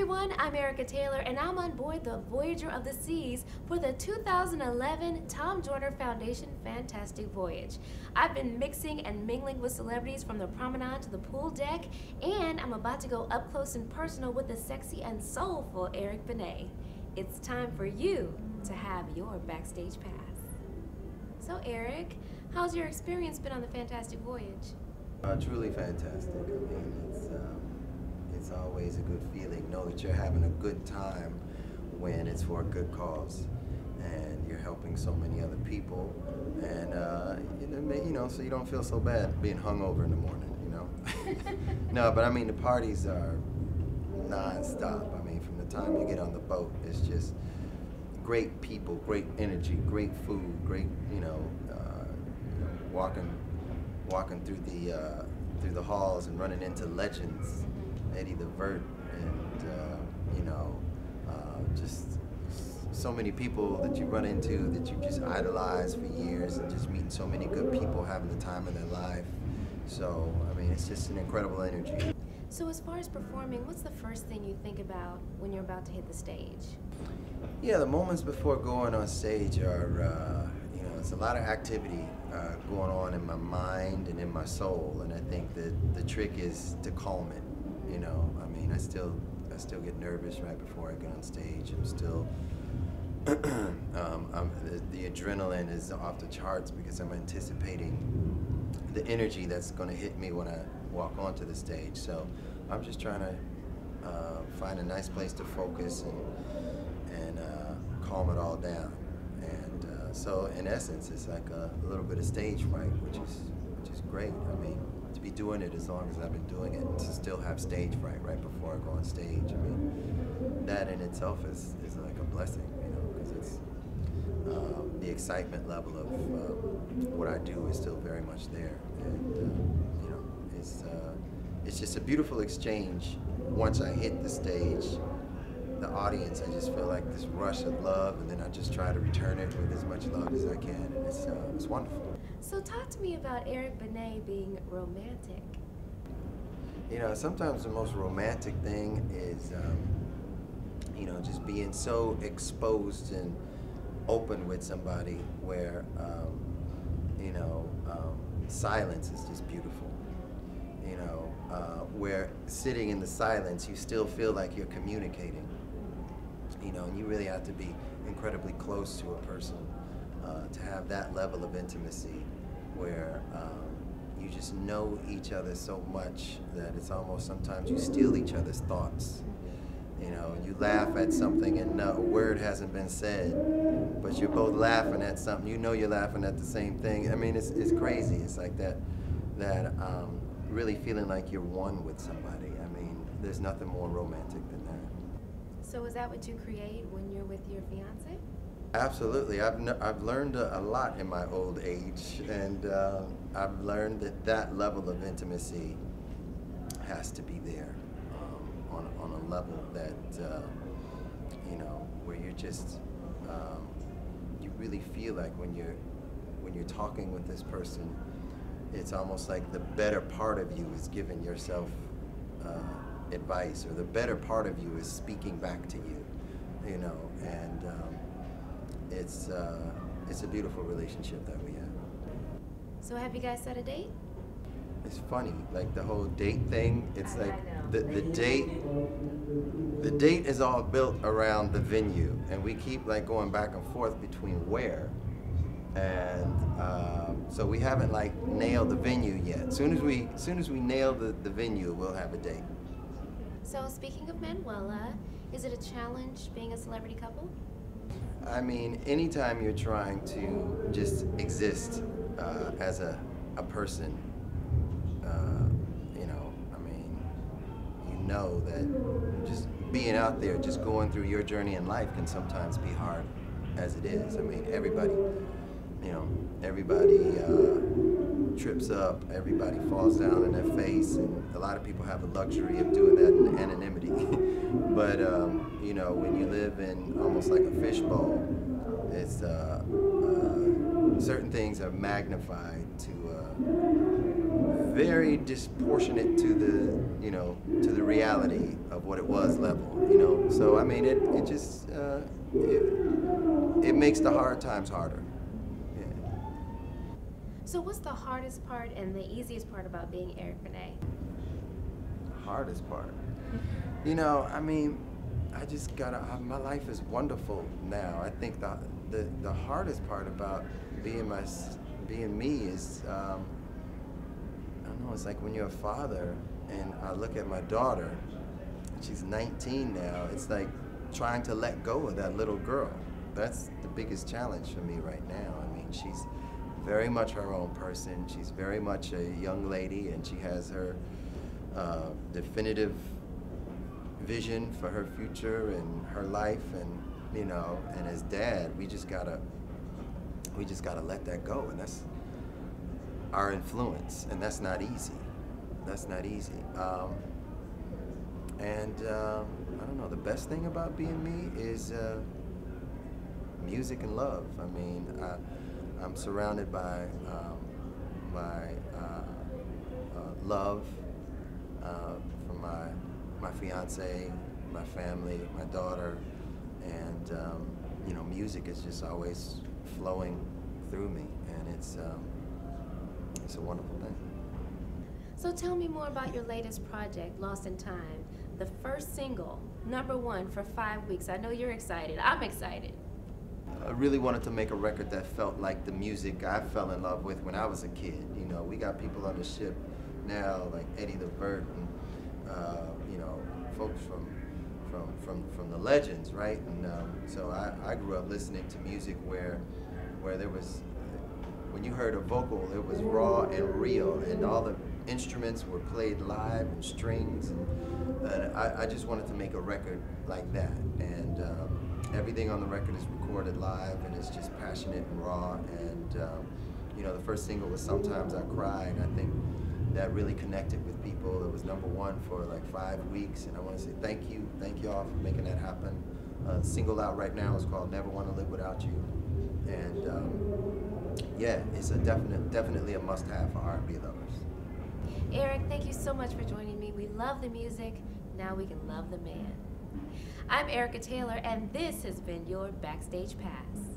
everyone, I'm Erica Taylor and I'm on board the Voyager of the Seas for the 2011 Tom Joyner Foundation Fantastic Voyage. I've been mixing and mingling with celebrities from the promenade to the pool deck, and I'm about to go up close and personal with the sexy and soulful Eric Benet. It's time for you to have your backstage pass. So Eric, how's your experience been on the Fantastic Voyage? Truly fantastic. I mean, it's always a good feeling. Know that you're having a good time when it's for a good cause, and you're helping so many other people, and so you don't feel so bad being hungover in the morning. No, but I mean the parties are non-stop. I mean, from the time you get on the boat, it's just great people, great energy, great food, great walking through the halls and running into legends, Eddie the Vert, and just so many people that you run into that you just idolize for years, and just meeting so many good people, having the time of their life. So I mean, it's just an incredible energy. So as far as performing, what's the first thing you think about when you're about to hit the stage? Yeah, the moments before going on stage are, it's a lot of activity going on in my mind and in my soul, and I think that the trick is to calm it. I mean, I still get nervous right before I get on stage. I'm still, the adrenaline is off the charts because I'm anticipating the energy that's going to hit me when I walk onto the stage. So I'm just trying to find a nice place to focus and calm it all down. And so in essence, it's like a little bit of stage fright, which is great. I mean, to be doing it as long as I've been doing it, to still have stage fright right before I go on stage, I mean, that in itself is like a blessing, because it's the excitement level of what I do is still very much there, and it's just a beautiful exchange. Once I hit the stage, the audience, I just feel like this rush of love, and then I just try to return it with as much love as I can, and it's wonderful. So talk to me about Eric Benet being romantic. Sometimes the most romantic thing is, just being so exposed and open with somebody where, silence is just beautiful. Where sitting in the silence, you still feel like you're communicating. And you really have to be incredibly close to a person to have that level of intimacy where you just know each other so much that it's almost sometimes you steal each other's thoughts. You laugh at something and a word hasn't been said, but you're both laughing at something. You're laughing at the same thing. I mean, it's crazy. It's like that really feeling like you're one with somebody. I mean, there's nothing more romantic than that. So is that what you create when you're with your fiance? Absolutely. I've learned a lot in my old age, and I've learned that level of intimacy has to be there on a level that where you're just you really feel like when you're talking with this person, it's almost like the better part of you is giving yourself advice, or the better part of you is speaking back to you, and it's a beautiful relationship that we have. So have you guys set a date? It's funny, like the whole date thing, it's like the date is all built around the venue, and we keep like going back and forth between where. And so we haven't like nailed the venue yet. As soon as we nail the venue, we'll have a date. So speaking of Manuela, is it a challenge being a celebrity couple? I mean, anytime you're trying to just exist as a person, that just being out there, just going through your journey in life can sometimes be hard as it is. I mean, everybody trips up, everybody falls down on their face, and a lot of people have the luxury of doing that in anonymity. But when you live in almost like a fishbowl, it's certain things are magnified to very disproportionate to the, to the reality of what it was level, So I mean, it just it makes the hard times harder. Yeah. So what's the hardest part and the easiest part about being Eric Benet? The hardest part, I mean, I just gotta. My life is wonderful now. I think the hardest part about being me is. I don't know, it's like when you're a father and I look at my daughter, she's 19 now, it's like trying to let go of that little girl. That's the biggest challenge for me right now. I mean, she's very much her own person. She's very much a young lady, and she has her definitive vision for her future and her life, and and as dad, we just gotta let that go, and that's our influence, and that's not easy. That's not easy. I don't know, the best thing about being me is music and love. I mean, I'm surrounded by my love from my fiance, my family, my daughter, and music is just always flowing through me, and it's a wonderful thing. So tell me more about your latest project, Lost in Time, the first single, #1 for 5 weeks. I know you're excited. I'm excited. I really wanted to make a record that felt like the music I fell in love with when I was a kid. We got people on the ship now like Eddie the Vert and folks from the legends, right? And so I grew up listening to music where there was, when you heard a vocal, it was raw and real, and all the instruments were played live and strings. And I just wanted to make a record like that. And everything on the record is recorded live, and it's just passionate and raw. And the first single was Sometimes I Cry, and I think that really connected with people. It was #1 for like 5 weeks, and I want to say thank you all for making that happen. The single out right now is called Never Want to Live Without You, and yeah, it's definitely a must-have for R&B lovers. Eric, thank you so much for joining me. We love the music. Now we can love the man. I'm Erica Taylor, and this has been your Backstage Pass.